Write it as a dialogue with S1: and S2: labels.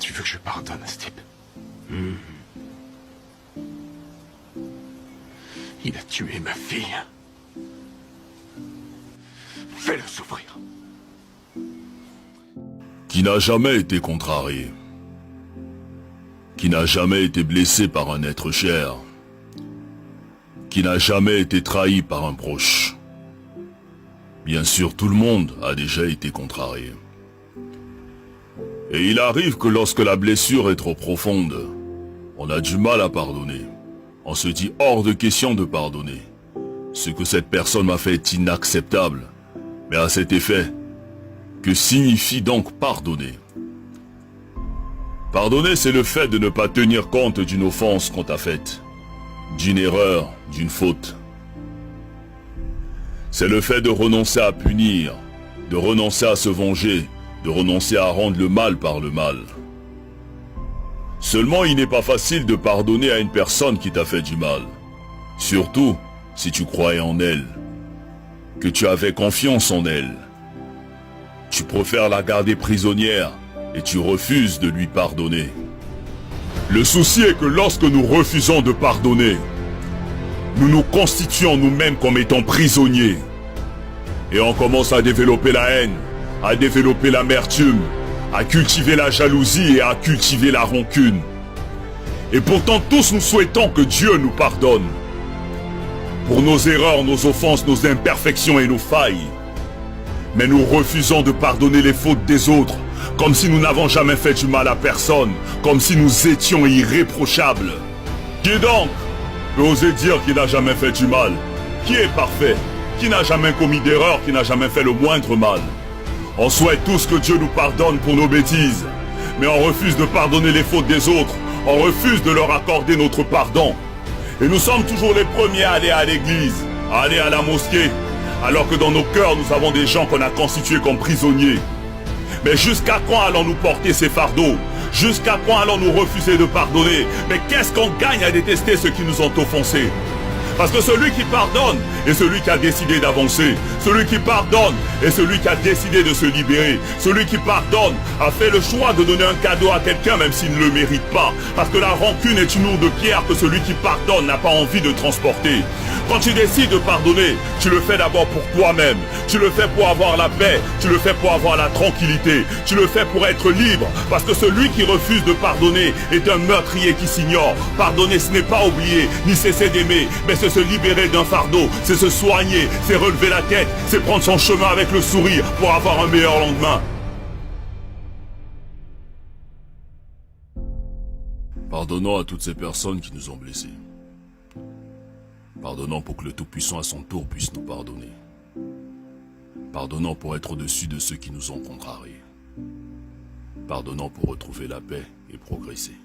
S1: tu veux que je pardonne à ce type? Il a tué ma fille. Fais-le souffrir.
S2: Qui n'a jamais été contrarié, qui n'a jamais été blessé par un être cher, qui n'a jamais été trahi par un proche. Bien sûr, tout le monde a déjà été contrarié. Et il arrive que lorsque la blessure est trop profonde, on a du mal à pardonner. On se dit hors de question de pardonner. Ce que cette personne m'a fait est inacceptable. Mais à cet effet, que signifie donc pardonner? Pardonner, c'est le fait de ne pas tenir compte d'une offense qu'on t'a faite, d'une erreur, d'une faute. C'est le fait de renoncer à punir, de renoncer à se venger, de renoncer à rendre le mal par le mal. Seulement, il n'est pas facile de pardonner à une personne qui t'a fait du mal. Surtout si tu croyais en elle, que tu avais confiance en elle. Tu préfères la garder prisonnière et tu refuses de lui pardonner. Le souci est que lorsque nous refusons de pardonner, nous nous constituons nous-mêmes comme étant prisonniers. Et on commence à développer la haine, à développer l'amertume, à cultiver la jalousie et à cultiver la rancune. Et pourtant tous nous souhaitons que Dieu nous pardonne. Pour nos erreurs, nos offenses, nos imperfections et nos failles. Mais nous refusons de pardonner les fautes des autres, comme si nous n'avons jamais fait du mal à personne, comme si nous étions irréprochables. Qui donc peut oser dire qu'il n'a jamais fait du mal? Qui est parfait? Qui n'a jamais commis d'erreur? Qui n'a jamais fait le moindre mal? On souhaite tous que Dieu nous pardonne pour nos bêtises, mais on refuse de pardonner les fautes des autres, on refuse de leur accorder notre pardon. Et nous sommes toujours les premiers à aller à l'église, à aller à la mosquée, alors que dans nos cœurs nous avons des gens qu'on a constitués comme prisonniers. Mais jusqu'à quand allons-nous porter ces fardeaux? Jusqu'à quand allons-nous refuser de pardonner? Mais qu'est-ce qu'on gagne à détester ceux qui nous ont offensés? Parce que celui qui pardonne est celui qui a décidé d'avancer. Celui qui pardonne est celui qui a décidé de se libérer. Celui qui pardonne a fait le choix de donner un cadeau à quelqu'un même s'il ne le mérite pas. Parce que la rancune est une lourde pierre que celui qui pardonne n'a pas envie de transporter. Quand tu décides de pardonner, tu le fais d'abord pour toi-même. Tu le fais pour avoir la paix. Tu le fais pour avoir la tranquillité. Tu le fais pour être libre. Parce que celui qui refuse de pardonner est un meurtrier qui s'ignore. Pardonner, ce n'est pas oublier, ni cesser d'aimer, mais c'est se libérer d'un fardeau, c'est se soigner, c'est relever la tête, c'est prendre son chemin avec le sourire pour avoir un meilleur lendemain. Pardonnons à toutes ces personnes qui nous ont blessés. Pardonnons pour que le Tout-Puissant à son tour puisse nous pardonner. Pardonnons pour être au-dessus de ceux qui nous ont contrariés. Pardonnons pour retrouver la paix et progresser.